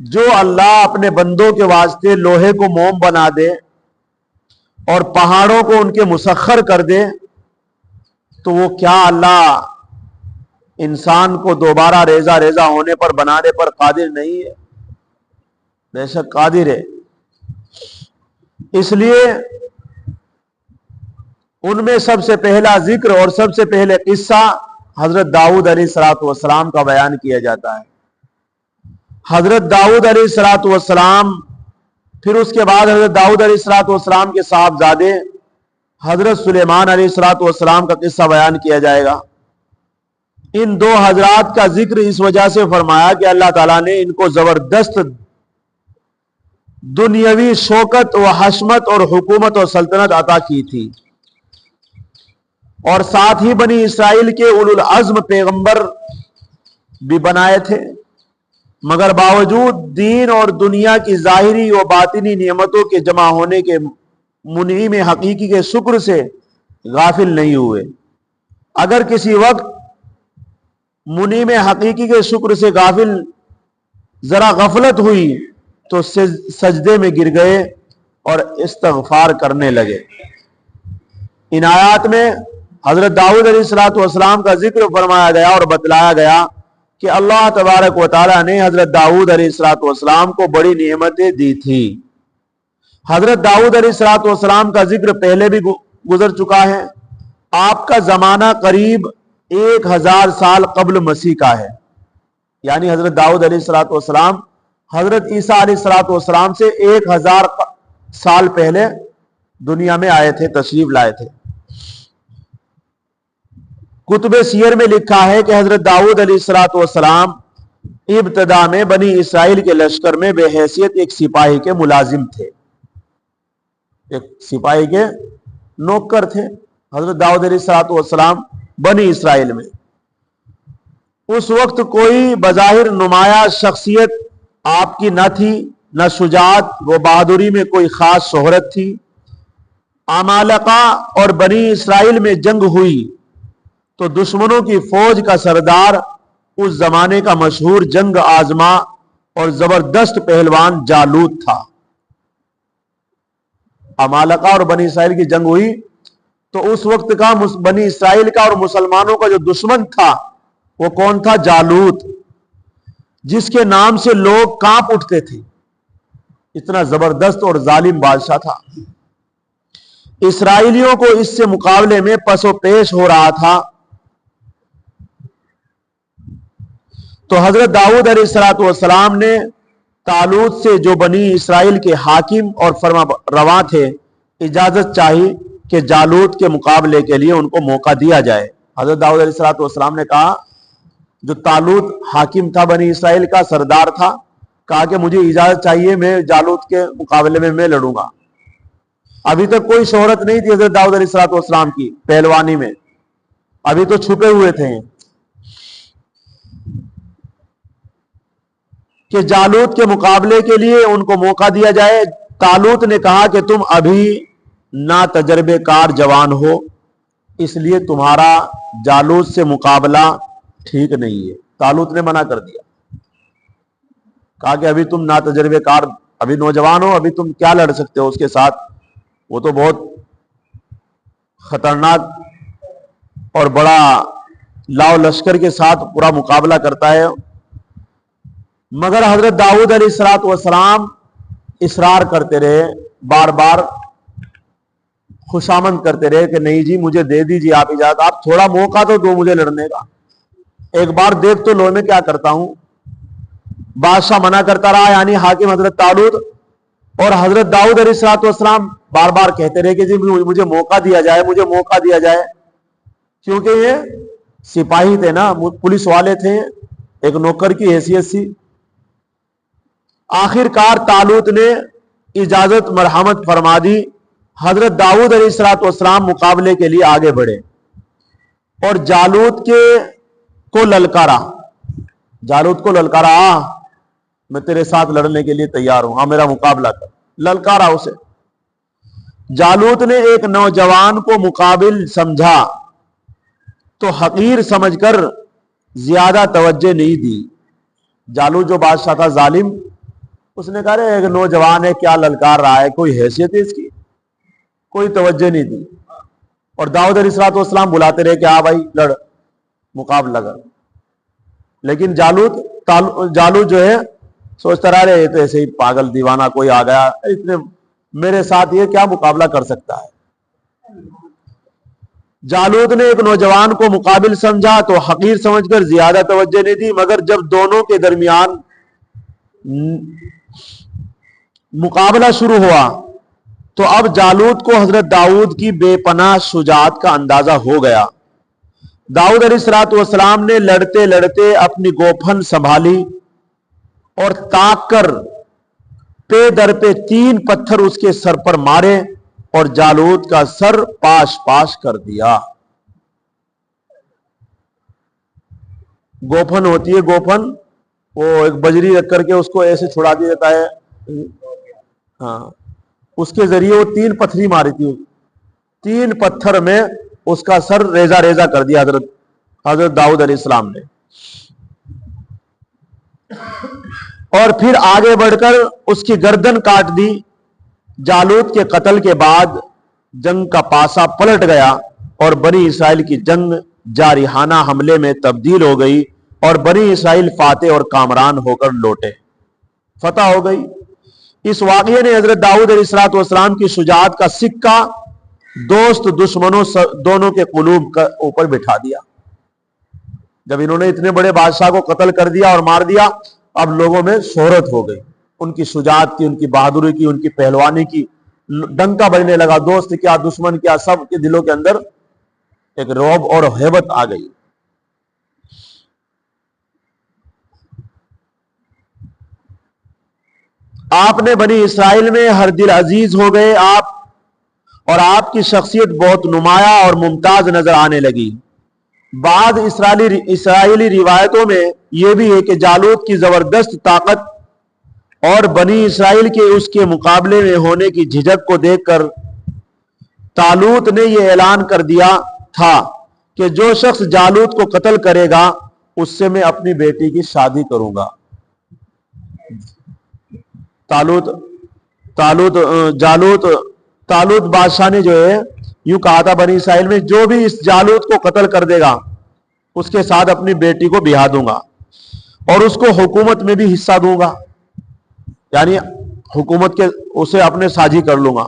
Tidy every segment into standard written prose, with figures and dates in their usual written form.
جو اللہ اپنے بندوں کے واسطے لوہے کو موم بنا دے اور پہاڑوں کو ان کے مسخر کر دے، تو وہ کیا اللہ انسان کو دوبارہ ریزہ ریزہ ہونے پر بنانے پر قادر نہیں ہے؟ بے شک قادر ہے۔ اس لیے ان میں سب سے پہلا ذکر اور سب سے پہلے قصہ حضرت داؤد علیہ الصلوۃ والسلام کا بیان کیا جاتا ہے۔ حضرت داؤد علیہ الصلوۃ والسلام، پھر اس کے بعد حضرت داؤد علیہ الصلوۃ والسلام کے صاحبزادے حضرت سلیمان علیہ الصلوۃ والسلام کا قصہ بیان کیا جائے گا۔ ان دو حضرات کا ذکر اس وجہ سے فرمایا کہ اللہ تعالیٰ نے ان کو زبردست دنیاوی شوکت و حشمت اور حکومت اور سلطنت عطا کی تھی، اور ساتھ ہی بنی اسرائیل کے اولو العزم پیغمبر بھی بنائے تھے، مگر باوجود دین اور دنیا کی ظاہری و باطنی نعمتوں کے جمع ہونے کے منعم حقیقی کے شکر سے غافل نہیں ہوئے۔ اگر کسی وقت منعم حقیقی کے شکر سے غافل ذرا غفلت ہوئی تو سجدے میں گر گئے اور استغفار کرنے لگے۔ ان آیات میں حضرت داؤد علیہ الصلوۃ والسلام کا ذکر فرمایا گیا اور بتلایا گیا کہ اللہ تبارک و تعالیٰ نے حضرت داؤد علیہ الصلوۃ والسلام کو بڑی نعمتیں دی تھی۔ حضرت داؤد علیہ الصلوۃ والسلام کا ذکر پہلے بھی گزر چکا ہے۔ آپ کا زمانہ قریب 1000 سال قبل مسیح کا ہے، یعنی حضرت داؤد علیہ الصلوۃ والسلام حضرت عیسیٰ علیہ الصلوۃ والسلام سے 1000 سال پہلے دنیا میں آئے تھے، تشریف لائے تھے۔ کتب سیر میں لکھا ہے کہ حضرت داؤد علیہ الصلوۃ والسلام ابتدا میں بنی اسرائیل کے لشکر میں بے حیثیت ایک سپاہی کے ملازم تھے، ایک سپاہی کے نوکر تھے حضرت داؤد علیہ الصلوۃ والسلام بنی اسرائیل میں۔ اس وقت کوئی بظاہر نمایاں شخصیت آپ کی نہ تھی، نہ شجاعت و بہادری میں کوئی خاص شہرت تھی۔ عمالقہ اور بنی اسرائیل میں جنگ ہوئی تو دشمنوں کی فوج کا سردار اس زمانے کا مشہور جنگ آزما اور زبردست پہلوان جالوت تھا۔ عمالقہ اور بنی اسرائیل کی جنگ ہوئی تو اس وقت کا بنی اسرائیل کا اور مسلمانوں کا جو دشمن تھا وہ کون تھا؟ جالوت، جس کے نام سے لوگ کانپ اٹھتے تھے، اتنا زبردست اور ظالم بادشاہ تھا۔ اسرائیلیوں کو اس سے مقابلے میں پس و پیش ہو رہا تھا۔ تو حضرت داؤد علیہ الصلوۃ والسلام نے طالوت سے، جو بنی اسرائیل کے حاکم اور فرما رواں تھے، اجازت چاہی کہ جالوت کے مقابلے کے لیے ان کو موقع دیا جائے۔ حضرت داؤد علیہ الصلوۃ والسلام نے کہا، جو طالوت حاکم تھا بنی اسرائیل کا، سردار تھا، کہا کہ مجھے اجازت چاہیے، میں جالوت کے مقابلے میں میں لڑوں گا۔ ابھی تک کوئی شہرت نہیں تھی حضرت داؤد علیہ الصلوۃ والسلام کی پہلوانی میں، ابھی تو چھپے ہوئے تھے کہ جالوت کے مقابلے کے لیے ان کو موقع دیا جائے۔ طالوت نے کہا کہ تم ابھی نا تجربے کار جوان ہو، اس لیے تمہارا جالوت سے مقابلہ ٹھیک نہیں ہے۔ طالوت نے منع کر دیا، کہا کہ ابھی تم نا تجربے کار، ابھی نوجوان ہو، ابھی تم کیا لڑ سکتے ہو اس کے ساتھ، وہ تو بہت خطرناک اور بڑا لاؤ لشکر کے ساتھ پورا مقابلہ کرتا ہے۔ مگر حضرت داؤد علیہ الصلوۃ والسلام اصرار کرتے رہے، بار بار خوشامند کرتے رہے کہ نہیں جی مجھے دے دیجیے آپ اجازت، آپ تھوڑا موقع تو دو مجھے لڑنے کا، ایک بار دیکھ تو لو میں کیا کرتا ہوں۔ بادشاہ منع کرتا رہا، یعنی حاکم حضرت طالوت، اور حضرت داؤد علیہ الصلوۃ والسلام بار بار کہتے رہے کہ جی مجھے موقع دیا جائے، مجھے موقع دیا جائے، کیونکہ یہ سپاہی تھے نا، پولیس والے تھے، ایک نوکر کی حیثیت سی۔ آخر کار طالوت نے اجازت مرحمت فرما دی۔ حضرت داؤد علیہ الصلوۃ والسلام مقابلے کے لیے آگے بڑھے اور جالوت کو للکارا، جالوت کو للکارا، میں تیرے ساتھ لڑنے کے لیے تیار ہوں، ہاں میرا مقابلہ کر، للکارا اسے۔ جالوت نے ایک نوجوان کو مقابل سمجھا تو حقیر سمجھ کر زیادہ توجہ نہیں دی۔ جالوت جو بادشاہ تھا ظالم، اس نے کہا ایک نوجوان ہے کیا للکار رہا ہے, کوئی حیثیت ہے اس کی, کوئی توجہ نہیں دی. اور داؤد علیہ السلام بلاتے رہے کہ بھائی لڑ, مقابلہ کر. لیکن جالوت جو ہے سوچتا رہا یہ تو ایسے ہی پاگل دیوانہ کوئی آ گیا, اتنے میرے ساتھ یہ کیا مقابلہ کر سکتا ہے. جالوت نے ایک نوجوان کو مقابل سمجھا تو حقیر سمجھ کر زیادہ توجہ نہیں دی, مگر جب دونوں کے درمیان مقابلہ شروع ہوا تو اب جالوت کو حضرت داؤد کی بے پناہ شجاعت کا اندازہ ہو گیا. داؤد علیہ السلام نے لڑتے لڑتے اپنی گوپھن سنبھالی اور تاک کر پے در پہ 3 پتھر اس کے سر پر مارے اور جالوت کا سر پاش پاش کر دیا. گوپھن ہوتی ہے, گوپھن وہ ایک بجری رکھ کر کے اس کو ایسے چھڑا دیا جاتا ہے, ہاں اس کے ذریعے وہ 3 پتھری ماری تھی, 3 پتھر میں اس کا سر ریزہ ریزہ کر دیا حضرت داؤد علیہ السلام نے. اور پھر آگے بڑھ کر اس کی گردن کاٹ دی. جالوت کے قتل کے بعد جنگ کا پاسا پلٹ گیا اور بنی اسرائیل کی جنگ جارحانہ حملے میں تبدیل ہو گئی اور بنی اسرائیل فاتح اور کامران ہو کر لوٹے, فتح ہو گئی. اس واقعے نے حضرت داؤد علیہ السلام کی شجاعت کا سکہ دوست دشمنوں دونوں کے قلوب کے اوپر بٹھا دیا. جب انہوں نے اتنے بڑے بادشاہ کو قتل کر دیا اور مار دیا, اب لوگوں میں شہرت ہو گئی, ان کی شجاعت کی, ان کی بہادری کی, ان کی پہلوانی کی ڈنکا بجنے لگا. دوست کیا دشمن کیا سب کے دلوں کے اندر ایک رعب اور ہیبت آ گئی. آپ نے بنی اسرائیل میں ہر دل عزیز ہو گئے, آپ کی شخصیت بہت نمایاں اور ممتاز نظر آنے لگی. بعض اسرائیلی روایتوں میں یہ بھی ہے کہ جالوت کی زبردست طاقت اور بنی اسرائیل کے اس کے مقابلے میں ہونے کی جھجک کو دیکھ کر طالوت نے یہ اعلان کر دیا تھا کہ جو شخص جالوت کو قتل کرے گا اس سے میں اپنی بیٹی کی شادی کروں گا. طالوت بادشاہ نے جو ہے یوں کہا تھا بنی اسرائیل میں, جو بھی اس جالوت کو قتل کر دے گا اس کے ساتھ اپنی بیٹی کو بیاہ دوں گا اور اس کو حکومت میں بھی حصہ دوں گا, یعنی حکومت کے اسے اپنے ساجی کر لوں گا.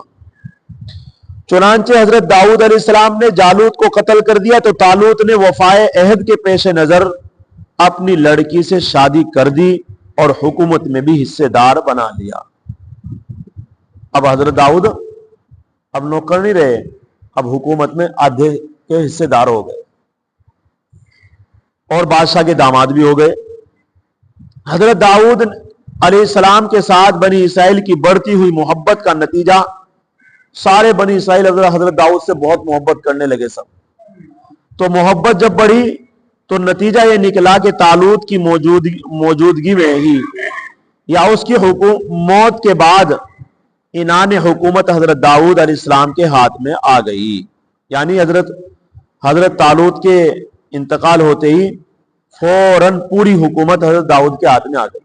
چنانچہ حضرت داؤد علیہ السلام نے جالوت کو قتل کر دیا تو طالوت نے وفائے عہد کے پیش نظر اپنی لڑکی سے شادی کر دی اور حکومت میں بھی حصے دار بنا لیا. اب حضرت داؤد اب نوکر نہیں رہے, اب حکومت میں آدھے کے حصے دار ہو گئے اور بادشاہ کے داماد بھی ہو گئے. حضرت داؤد علیہ السلام کے ساتھ بنی اسرائیل کی بڑھتی ہوئی محبت کا نتیجہ, سارے بنی اسرائیل حضرت داؤد سے بہت محبت کرنے لگے سب. تو محبت جب بڑھی تو نتیجہ یہ نکلا کہ طالوت کی موجودگی میں ہی یا اس کی موت کے بعد عنان حکومت حضرت داؤد علیہ السلام کے ہاتھ میں آ گئی. یعنی حضرت طالوت کے انتقال ہوتے ہی فوراً پوری حکومت حضرت داؤد کے ہاتھ میں آ گئی.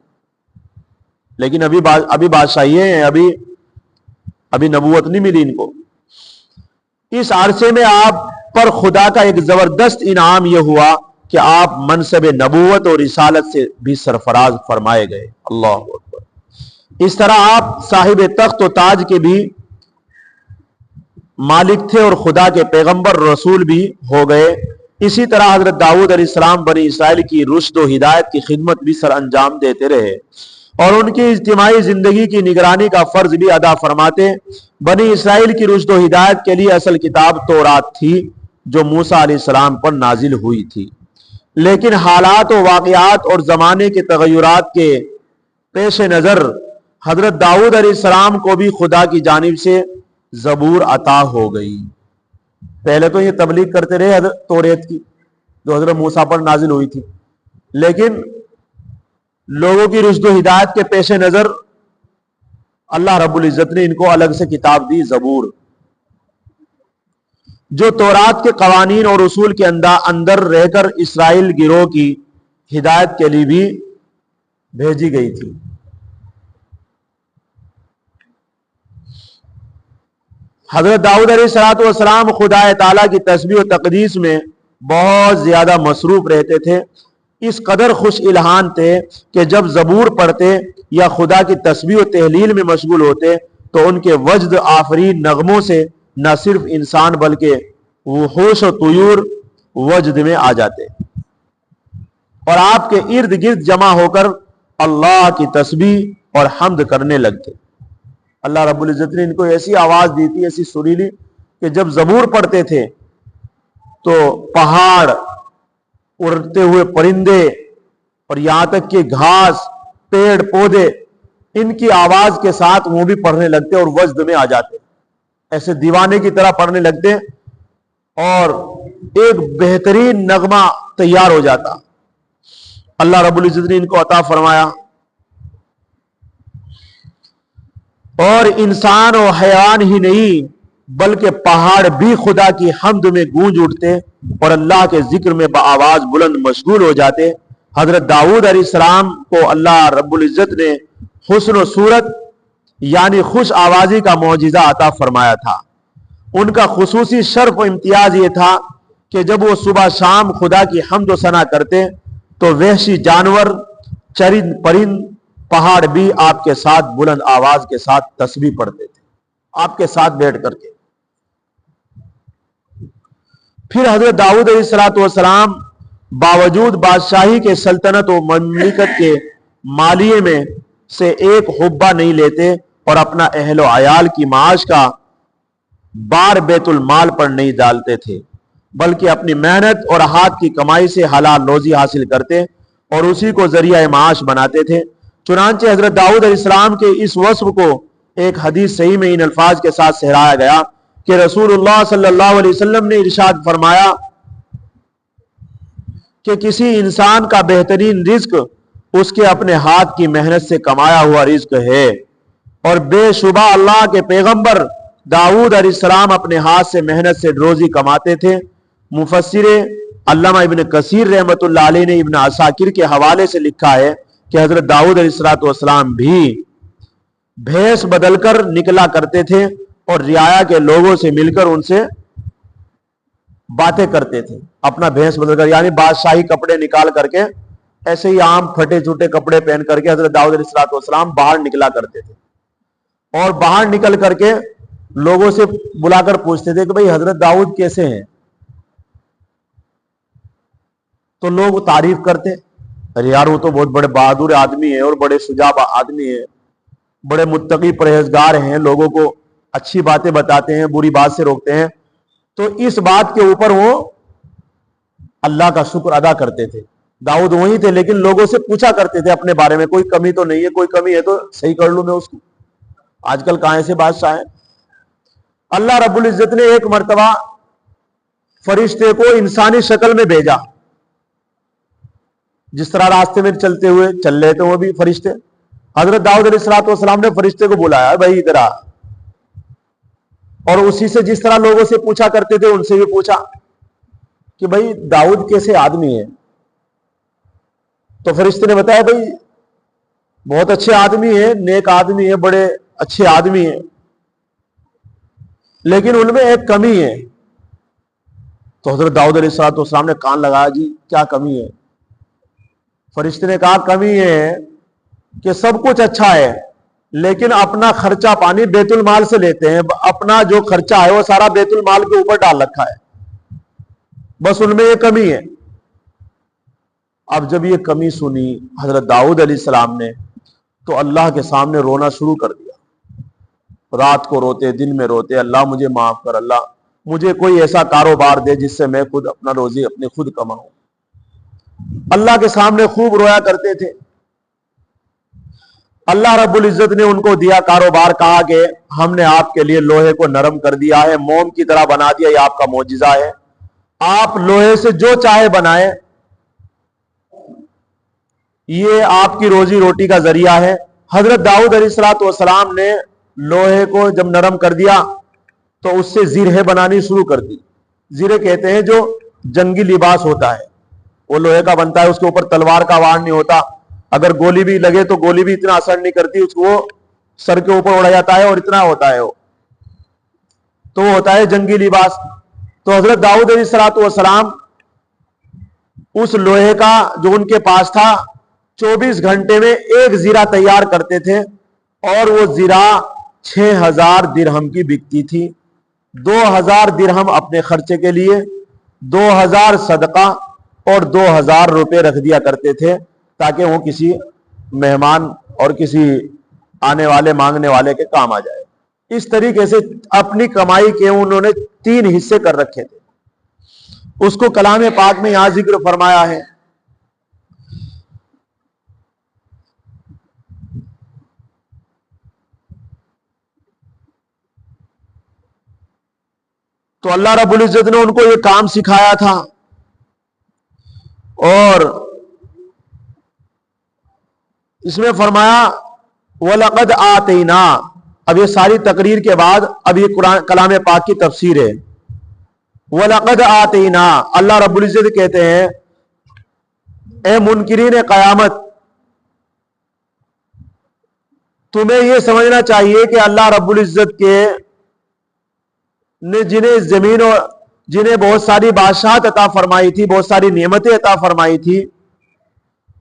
لیکن ابھی بادشاہی ہیں, ابھی نبوت نہیں ملی ان کو. اس عرصے میں آپ پر خدا کا ایک زبردست انعام یہ ہوا کہ آپ منصب نبوت اور رسالت سے بھی سرفراز فرمائے گئے. اللہ اکبر. اس طرح آپ صاحب تخت و تاج کے بھی مالک تھے اور خدا کے پیغمبر رسول بھی ہو گئے. اسی طرح حضرت داؤد علیہ السلام بنی اسرائیل کی رشد و ہدایت کی خدمت بھی سر انجام دیتے رہے اور ان کی اجتماعی زندگی کی نگرانی کا فرض بھی ادا فرماتے. بنی اسرائیل کی رشد و ہدایت کے لیے اصل کتاب تورات تھی جو موسیٰ علیہ السلام پر نازل ہوئی تھی, لیکن حالات و واقعات اور زمانے کے تغیرات کے پیش نظر حضرت داؤد علیہ السلام کو بھی خدا کی جانب سے زبور عطا ہو گئی. پہلے تو یہ تبلیغ کرتے رہے حضرت توریت کی جو حضرت موسیٰ پر نازل ہوئی تھی, لیکن لوگوں کی رشد و ہدایت کے پیش نظر اللہ رب العزت نے ان کو الگ سے کتاب دی, زبور, جو تورات کے قوانین اور اصول کے اندر رہ کر اسرائیل گروہ کی ہدایت کے لیے بھی بھیجی گئی تھی. حضرت داؤد علیہ السلام خدا تعالیٰ کی تسبیح و تقدیس میں بہت زیادہ مصروف رہتے تھے، اس قدر خوش الہان تھے کہ جب زبور پڑھتے یا خدا کی تسبیح و تحلیل میں مشغول ہوتے تو ان کے وجد آفرین نغموں سے نہ صرف انسان بلکہ وحوش و طیور وجد میں آ جاتے اور آپ کے ارد گرد جمع ہو کر اللہ کی تسبیح اور حمد کرنے لگتے۔ اللہ رب العزت نے ان کو ایسی آواز دی تھی، ایسی سریلی، کہ جب زبور پڑھتے تھے تو پہاڑ، اڑتے ہوئے پرندے اور یہاں تک کہ گھاس، پیڑ پودے ان کی آواز کے ساتھ وہ بھی پڑھنے لگتے اور وجد میں آ جاتے، ایسے دیوانے کی طرح پڑھنے لگتے اور ایک بہترین نغمہ تیار ہو جاتا۔ اللہ رب العزت نے ان کو عطا فرمایا، اور انسان و حیوان ہی نہیں بلکہ پہاڑ بھی خدا کی حمد میں گونج اٹھتے اور اللہ کے ذکر میں بآواز بلند مشغول ہو جاتے۔ حضرت داؤد علیہ السلام کو اللہ رب العزت نے حسن و صورت یعنی خوش آوازی کا معجزہ عطا فرمایا تھا۔ ان کا خصوصی شرف و امتیاز یہ تھا کہ جب وہ صبح شام خدا کی حمد و ثنا کرتے تو وحشی جانور، چرند پرند، پہاڑ بھی آپ کے ساتھ بلند آواز کے ساتھ تسبیح پڑھتے تھے، آپ کے ساتھ بیٹھ کر کے۔ پھر حضرت داؤد علیہ السلام باوجود بادشاہی کے سلطنت و مملکت کے مالیے میں سے ایک حبہ نہیں لیتے اور اپنا اہل و عیال کی معاش کا بار بیت المال پر نہیں ڈالتے تھے، بلکہ اپنی محنت اور ہاتھ کی کمائی سے حلال روزی حاصل کرتے اور اسی کو ذریعہ معاش بناتے تھے۔ چنانچہ حضرت داؤد علیہ السلام کے اس وصف کو ایک حدیث صحیح میں ان الفاظ کے ساتھ سہرایا گیا کہ رسول اللہ صلی اللہ علیہ وسلم نے ارشاد فرمایا کہ کسی انسان کا بہترین رزق اس کے اپنے ہاتھ کی محنت سے کمایا ہوا رزق ہے، اور بے شبہ اللہ کے پیغمبر داؤد علیہ السلام اپنے ہاتھ سے محنت سے روزی کماتے تھے۔ مفسر علامہ ابن کثیر رحمۃ اللہ علیہ نے ابن عساکر کے حوالے سے لکھا ہے کہ حضرت داؤد علیہ السلام بھی بھیس بدل کر نکلا کرتے تھے اور رعایا کے لوگوں سے مل کر ان سے باتیں کرتے تھے، اپنا بھیس بدل کر یعنی بادشاہی کپڑے نکال کر کے ایسے ہی عام پھٹے چھوٹے کپڑے پہن کر کے حضرت داؤد علیہ السلام باہر نکلا کرتے تھے، اور باہر نکل کر کے لوگوں سے بلا کر پوچھتے تھے کہ بھئی حضرت داؤد کیسے ہیں، تو لوگ تعریف کرتے، ارے یار وہ تو بہت بڑے بہادر آدمی ہیں اور بڑے شجاع آدمی ہیں، بڑے متقی پرہیزگار ہیں، لوگوں کو اچھی باتیں بتاتے ہیں، بری بات سے روکتے ہیں۔ تو اس بات کے اوپر وہ اللہ کا شکر ادا کرتے تھے۔ داؤد وہی تھے لیکن لوگوں سے پوچھا کرتے تھے اپنے بارے میں، کوئی کمی تو نہیں ہے، کوئی کمی ہے تو صحیح کر لوں میں اس کو۔ آج کل کہاں سے بادشاہ ہیں۔ اللہ رب العزت نے ایک مرتبہ فرشتے کو انسانی شکل میں بھیجا، جس طرح راستے میں چلتے ہوئے چل رہے تھے وہ بھی فرشتے، حضرت داؤد علیہ السلام نے فرشتے کو بلایا، بھائی ادھر آ، اور اسی سے جس طرح لوگوں سے پوچھا کرتے تھے ان سے بھی پوچھا کہ بھائی داؤد کیسے آدمی ہے، تو فرشتے نے بتایا بھائی بہت اچھے آدمی ہیں، نیک آدمی ہیں، بڑے اچھے آدمی ہیں، لیکن ان میں ایک کمی ہے۔ تو حضرت داؤد علیہ السلام نے کان لگایا، جی کیا کمی ہے؟ فرشتے نے کہا کمی ہے کہ سب کچھ اچھا ہے لیکن اپنا خرچہ پانی بیت المال سے لیتے ہیں، اپنا جو خرچہ ہے وہ سارا بیت المال کے اوپر ڈال رکھا ہے، بس ان میں یہ کمی ہے۔ اب جب یہ کمی سنی حضرت داؤد علیہ السلام نے تو اللہ کے سامنے رونا شروع کر دیا، رات کو روتے، دن میں روتے، اللہ مجھے معاف کر، اللہ مجھے کوئی ایسا کاروبار دے جس سے میں خود اپنا روزی اپنے خود کماؤں۔ اللہ کے سامنے خوب رویا کرتے تھے۔ اللہ رب العزت نے ان کو دیا کاروبار، کہا کہ ہم نے آپ کے لیے لوہے کو نرم کر دیا ہے، موم کی طرح بنا دیا، یہ آپ کا معجزہ ہے، آپ لوہے سے جو چاہے بنائیں، یہ آپ کی روزی روٹی کا ذریعہ ہے۔ حضرت داؤد علیہ السلام نے لوہے کو جب نرم کر دیا تو اس سے زرہیں بنانی شروع کر دی۔ زرہ کہتے ہیں جو جنگی لباس ہوتا ہے، وہ لوہے کا بنتا ہے، اس کے اوپر تلوار کا وار نہیں ہوتا، اگر گولی بھی لگے تو گولی بھی اتنا اثر نہیں کرتی، اس کو سر کے اوپر اڑا جاتا ہے اور اتنا ہوتا ہے وہ۔ تو وہ ہوتا ہے جنگی لباس. تو حضرت داؤد علیہ الصلوۃ والسلام اس لوہے کا جو ان کے پاس تھا 24 گھنٹے میں ایک زیرہ تیار کرتے تھے اور وہ زیرہ 6000 درہم کی بکتی تھی. 2000 درہم اپنے خرچے کے لیے، 2000 صدقہ اور 2000 روپے رکھ دیا کرتے تھے تاکہ وہ کسی مہمان اور کسی آنے والے مانگنے والے کے کام آ جائے. اس طریقے سے اپنی کمائی کے انہوں نے 3 حصے کر رکھے تھے. اس کو کلام پاک میں یہاں ذکر فرمایا ہے. تو اللہ رب العزت نے ان کو یہ کام سکھایا تھا. اور اس میں فرمایا وَلَقَدْ آتَيْنَا. اب یہ ساری تقریر کے بعد اب یہ قرآن کلام پاک کی تفسیر ہے. وَلَقَدْ آتَيْنَا. اللہ رب العزت کہتے ہیں اے منکرین قیامت، تمہیں یہ سمجھنا چاہیے کہ اللہ رب العزت کے نے جنہیں زمین اور جنہیں بہت ساری بادشاہت عطا فرمائی تھی، بہت ساری نعمتیں عطا فرمائی تھی،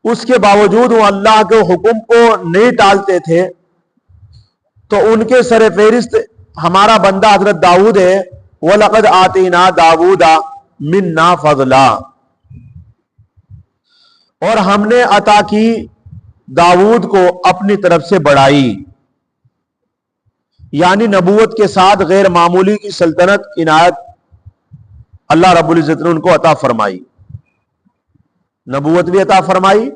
اس کے باوجود وہ اللہ کے حکم کو نہیں ٹالتے تھے. تو ان کے سر فہرست ہمارا بندہ حضرت داؤد ہے. وَلَقَدْ آتَيْنَا دَاوُودَ مِنَّا فَضْلًا. اور ہم نے عطا کی داؤد کو اپنی طرف سے بڑائی، یعنی نبوت کے ساتھ غیر معمولی کی سلطنت عنایت اللہ رب العزت نے ان کو عطا فرمائی. نبوت بھی عطا فرمائی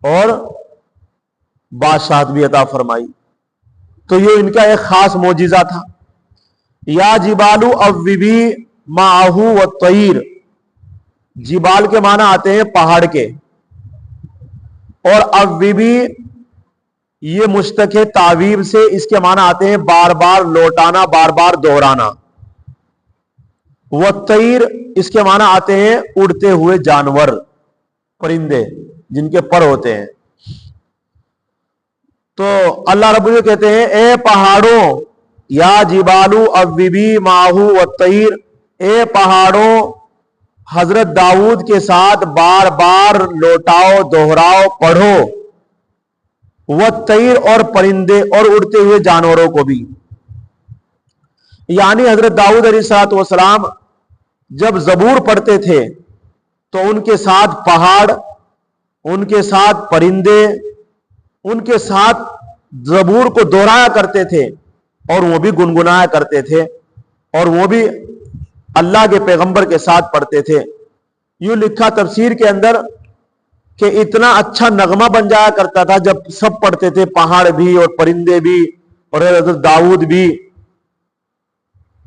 اور بادشاہت بھی عطا فرمائی. تو یہ ان کا ایک خاص معجزہ تھا. یا جبال اوبی معہ والطیر. جبال کے معنی آتے ہیں پہاڑ کے، اور اوبی یہ مشتق ہے تعویب سے، اس کے معنی آتے ہیں بار بار لوٹانا، بار بار دہرانا. والطیر اس کے معنی آتے ہیں اڑتے ہوئے جانور، پرندے جن کے پر ہوتے ہیں. تو اللہ رب العزت کہتے ہیں اے پہاڑوں، یا جبالو اوبی معہ والطیر، اے پہاڑوں حضرت داؤد کے ساتھ بار بار لوٹاؤ، دوہراؤ، پڑھو. والطیر اور پرندے اور اڑتے ہوئے جانوروں کو بھی. یعنی حضرت داؤد علیہ الصلوۃ والسلام جب زبور پڑھتے تھے تو ان کے ساتھ پہاڑ، ان کے ساتھ پرندے، ان کے ساتھ زبور کو دوہرایا کرتے تھے اور وہ بھی گنگنایا کرتے تھے، اور وہ بھی اللہ کے پیغمبر کے ساتھ پڑھتے تھے. یوں لکھا تفسیر کے اندر کہ اتنا اچھا نغمہ بن جایا کرتا تھا جب سب پڑھتے تھے، پہاڑ بھی اور پرندے بھی اور حضرت داؤد بھی.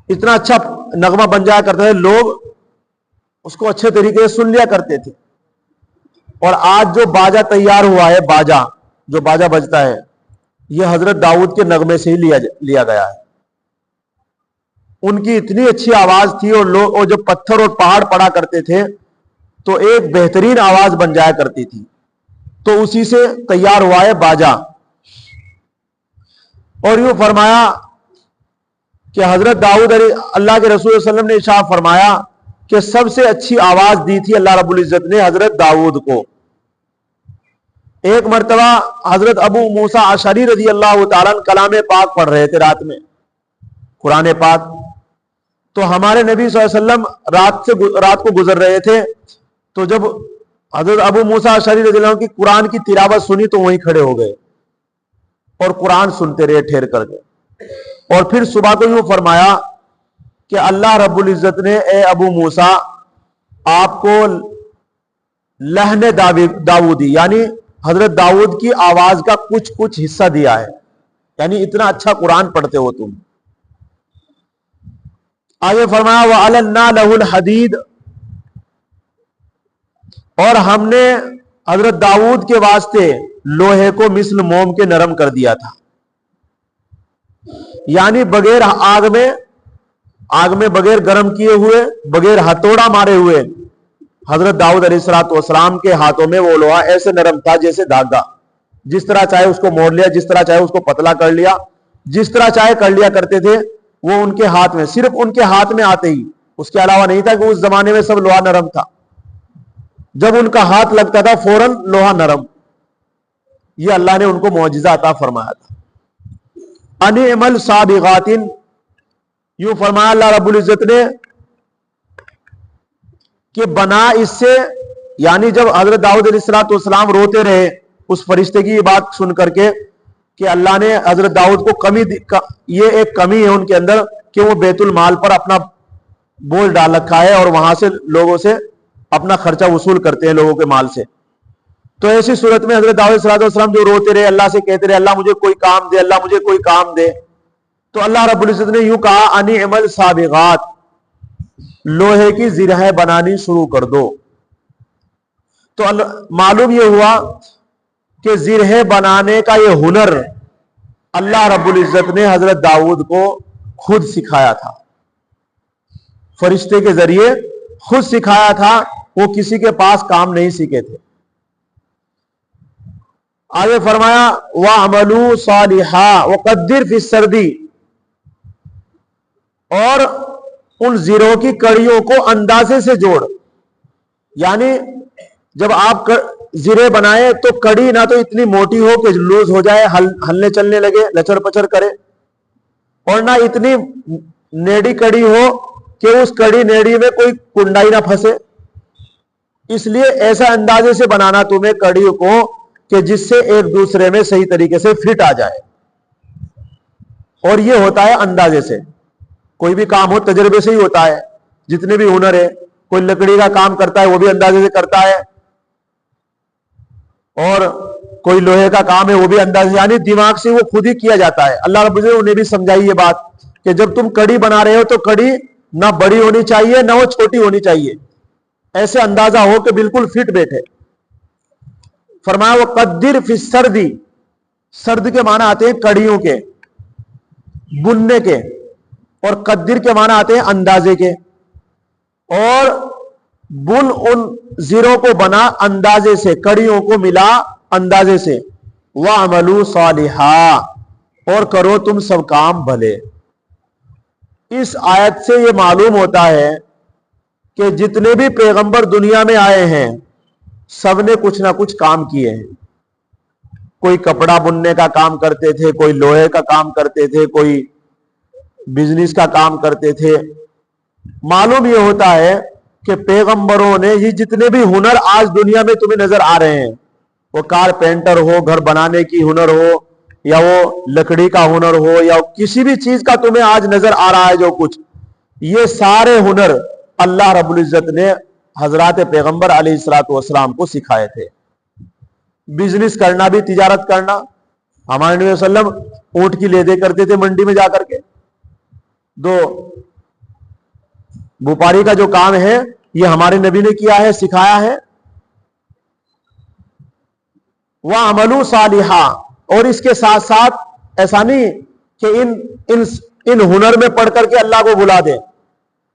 اتنا اچھا نغمہ بن جایا کرتا تھا، لوگ اس کو اچھے طریقے سے سن لیا کرتے تھے. اور آج جو باجا تیار ہوا ہے، باجا جو باجا بجتا ہے، یہ حضرت داؤد کے نغمے سے ہی لیا گیا ہے. ان کی اتنی اچھی آواز تھی، اور لوگ اور جو پتھر اور پہاڑ پڑا کرتے تھے تو ایک بہترین آواز بن جایا کرتی تھی. تو اسی سے تیار ہوا ہے باجا. اور یوں فرمایا کہ حضرت داؤد علیہ اللہ کے رسول صلی اللہ علیہ وسلم نے ارشاد فرمایا کہ سب سے اچھی آواز دی تھی اللہ رب العزت نے حضرت داؤد کو. ایک مرتبہ حضرت ابو موسیٰ اشعری رضی اللہ تعالیٰ کلام پاک پڑھ رہے تھے رات میں، قرآن پاک. تو ہمارے نبی صلی اللہ علیہ وسلم رات کو گزر رہے تھے. تو جب حضرت ابو موسیٰ اشعری رضی اللہ عنہ کی قرآن کی تلاوت سنی تو وہیں کھڑے ہو گئے اور قرآن سنتے رہے ٹھہر کر کے. اور پھر صبح کو یوں فرمایا کہ اللہ رب العزت نے اے ابو موسیٰ آپ کو لہن داؤدی یعنی حضرت داؤد کی آواز کا کچھ حصہ دیا ہے، یعنی اتنا اچھا قرآن پڑھتے ہو تم. آگے فرمایا وَعَلَنَّا لَهُ الْحَدِيدَ. اور ہم نے حضرت داؤد کے واسطے لوہے کو مثل موم کے نرم کر دیا تھا، یعنی بغیر آگ میں بغیر گرم کیے ہوئے، بغیر ہتھوڑا مارے ہوئے حضرت داؤد علیہ السلام کے ہاتھوں میں وہ لوہا ایسے نرم تھا جیسے دھاگا. جس طرح چاہے اس کو موڑ لیا، جس طرح چاہے اس کو پتلا کر لیا، جس طرح چاہے کر لیا کرتے تھے. وہ ان کے ہاتھ میں، صرف ان کے ہاتھ میں آتے ہی، اس کے علاوہ نہیں تھا کہ اس زمانے میں سب لوہا نرم تھا، جب ان کا ہاتھ لگتا تھا فوراً لوہا نرم. یہ اللہ نے ان کو معجزہ عطا فرمایا تھا. انعمل سابغات، یوں فرمایا اللہ رب العزت نے کہ بنا اس سے، یعنی جب حضرت داؤد علیہ السلام روتے رہے اس فرشتے کی یہ بات سن کر کے کہ اللہ نے حضرت داؤد کو کمی، یہ ایک کمی ہے ان کے اندر کہ وہ بیت المال پر اپنا بوجھ ڈال رکھا ہے اور وہاں سے لوگوں سے اپنا خرچہ وصول کرتے ہیں لوگوں کے مال سے. تو ایسی صورت میں حضرت داؤد علیہ السلام جو روتے رہے، اللہ سے کہتے رہے اللہ مجھے کوئی کام دے، اللہ مجھے کوئی کام دے. تو اللہ رب العزت نے یوں کہا انعمل سابغات، لوہے کی زرہیں بنانی شروع کر دو. تو معلوم یہ ہوا کہ زرہیں بنانے کا یہ ہنر اللہ رب العزت نے حضرت داؤد کو خود سکھایا تھا، فرشتے کے ذریعے خود سکھایا تھا، وہ کسی کے پاس کام نہیں سیکھے تھے. آگے فرمایا وَعْمَلُوا صَالِحًا وَقَدِّرْ فِي السَّرْدِ، اور ان زیروں کی کڑیوں کو اندازے سے جوڑ. یعنی جب آپ زیرے بنائے تو کڑی نہ تو اتنی موٹی ہو کہ لوز ہو جائے، ہلنے چلنے لگے، لچر پچر کرے، اور نہ اتنی نیڑی کڑی ہو کہ اس کڑی نیڑی میں کوئی کنڈائی نہ پھنسے. اس لیے ایسا اندازے سے بنانا تمہیں کڑی کو کہ جس سے ایک دوسرے میں صحیح طریقے سے فٹ آ جائے. اور یہ ہوتا ہے اندازے سے. کوئی بھی کام ہو تجربے سے ہی ہوتا ہے. جتنے بھی ہنر ہے، کوئی لکڑی کا کام کرتا ہے وہ بھی اندازے سے کرتا ہے، اور کوئی لوہے کا کام ہے وہ بھی اندازے، یعنی دماغ سے وہ خود ہی کیا جاتا ہے. اللہ رب العزت نے بھی سمجھائی یہ بات کہ جب تم کڑی بنا رہے ہو تو کڑی نہ بڑی ہونی چاہیے نہ وہ چھوٹی ہونی چاہیے، ایسے اندازہ ہو کہ بالکل فٹ بیٹھے. فرمایا وہ قدر فی السرد، سرد کے معنی آتے ہیں کڑیوں کے، بننے کے، اور قدر کے معنی آتے ہیں اندازے کے. اور بن ان زیروں کو بنا اندازے سے، کڑیوں کو ملا اندازے سے. وَعْمَلُوا صَالِحًا، اور کرو تم سب کام بھلے. اس آیت سے یہ معلوم ہوتا ہے کہ جتنے بھی پیغمبر دنیا میں آئے ہیں سب نے کچھ نہ کچھ کام کیے ہیں. کوئی کپڑا بننے کا کام کرتے تھے، کوئی لوہے کا کام کرتے تھے، کوئی بزنس کا کام کرتے تھے. معلوم یہ ہوتا ہے کہ پیغمبروں نے یہ جتنے بھی ہنر آج دنیا میں تمہیں نظر آ رہے ہیں، وہ کارپینٹر ہو، گھر بنانے کی ہنر ہو، یا وہ لکڑی کا ہنر ہو، یا کسی بھی چیز کا تمہیں آج نظر آ رہا ہے جو کچھ، یہ سارے ہنر اللہ رب العزت نے حضرات پیغمبر علیہ الصلوۃ والسلام کو سکھائے تھے. بزنس کرنا بھی، تجارت کرنا، ہمارے نبی صلی اللہ علیہ وسلم اونٹ کی لے دے کرتے تھے منڈی میں جا کر کے. دو بوپاری کا جو کام ہے یہ ہمارے نبی نے کیا ہے، سکھایا ہے. وَعْمَلُوا صَالِحًا، اور اس کے ساتھ ساتھ ایسا نہیں کہ ان ہنر میں پڑھ کر کے اللہ کو بھلا دے،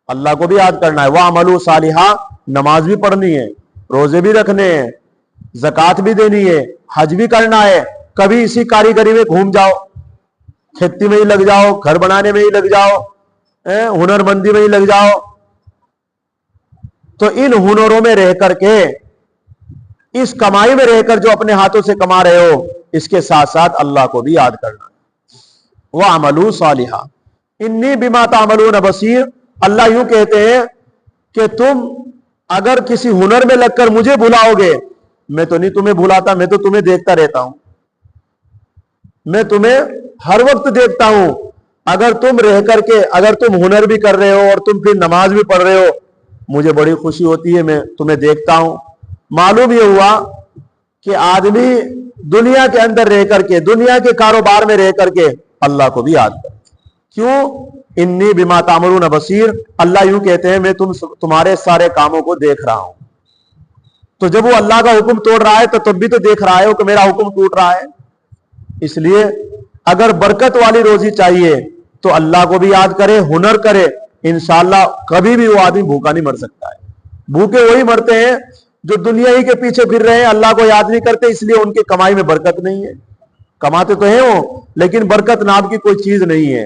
اللہ کو بھی یاد کرنا ہے. وَعْمَلُوا صَالِحًا، نماز بھی پڑھنی ہے، روزے بھی رکھنے ہیں، زکوٰۃ بھی دینی ہے، حج بھی کرنا ہے. کبھی اسی کاریگری میں گھوم جاؤ، کھیتی میں ہی لگ جاؤ، گھر بنانے میں ہی لگ جاؤ، ہنر مندی میں ہی لگ جاؤ. تو ان ہنروں میں رہ کر کے، اس کمائی میں رہ کر جو اپنے ہاتھوں سے کما رہے ہو، اس کے ساتھ ساتھ اللہ کو بھی یاد کرنا ہے. وَعْمَلُوا صَالِحًا إِنِّي بِمَا تَعْمَلُونَ بَصِيرٌ. اللہ یوں کہتے ہیں کہ تم اگر کسی ہنر میں لگ کر مجھے بھلاؤ گے، میں تو نہیں تمہیں بھلاتا، میں تو تمہیں دیکھتا رہتا ہوں، میں تمہیں ہر وقت دیکھتا ہوں. اگر تم رہ کر کے، اگر تم ہنر بھی کر رہے ہو اور تم پھر نماز بھی پڑھ رہے ہو، مجھے بڑی خوشی ہوتی ہے، میں تمہیں دیکھتا ہوں. معلوم یہ ہوا کہ آدمی دنیا کے اندر رہ کر کے، دنیا کے کاروبار میں رہ کر کے اللہ کو بھی یاد کرے. کیوں؟ انی بما تعملون بصیر. اللہ یوں کہتے ہیں میں تمہارے سارے کاموں کو دیکھ رہا ہوں. تو جب وہ اللہ کا حکم توڑ رہا ہے تو تب بھی تو دیکھ رہا ہے کہ میرا حکم ٹوٹ رہا ہے. اس لیے اگر برکت والی روزی چاہیے تو اللہ کو بھی یاد کرے، ہنر کرے، انشاءاللہ کبھی بھی وہ آدمی بھوکا نہیں مر سکتا ہے. بھوکے وہی مرتے ہیں جو دنیا ہی کے پیچھے پھر رہے ہیں، اللہ کو یاد نہیں کرتے، اس لیے ان کی کمائی میں برکت نہیں ہے. کماتے تو ہیں وہ، لیکن برکت نام کی کوئی چیز نہیں ہے.